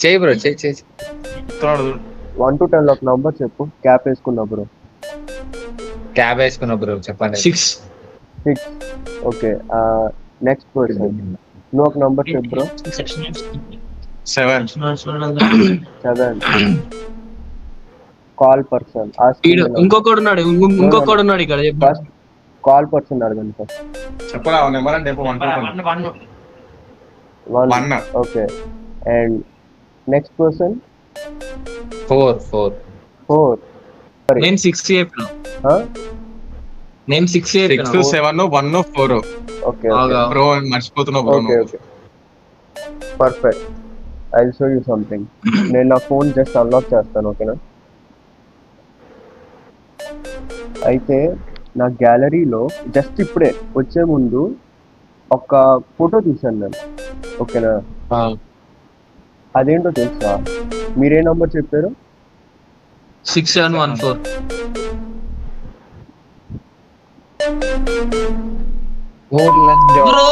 చేయి బ్రో, చేయి. 1 to 10 ఒక నంబర్ చెప్పు. క్యాప్ వేసుకున్నా బ్రో. క్యాబ్ వేసుకున్నా బ్రో, చెప్పండి. 6. ఓకే. నెక్స్ట్ పర్సన్ నువ్వు ఒక నంబర్ చెప్పు బ్రో. 7. 7. Call person. ఇంకొకడు ఉన్నాడు ఇక్కడ. ఫస్ట్ కాల్ పర్సన్ అడగండి ఫస్ట్. చెప్పరా నెంబర్ అంటే 1. ఓకే. And next person 4. నేను 6 చెప్పిన. నేను 6 చెప్పిన. 6, 7, 1, 4. ఓకే బ్రో మర్చిపోతున్నావు bro. Okay perfect. I will show you something. నేను నా ఫోన్ జస్ట్ అన్లాక్ చేస్తాను, ఓకేనా? అయితే నా గ్యాలరీలో జస్ట్ ఇప్పుడే వచ్చే ముందు ఒక ఫోటో తీశాను నేను, ఓకేనా? అదేంటో తెలుసా? మీరే నంబర్ చెప్పారు? 6714. ఊర్లంజో. బ్రో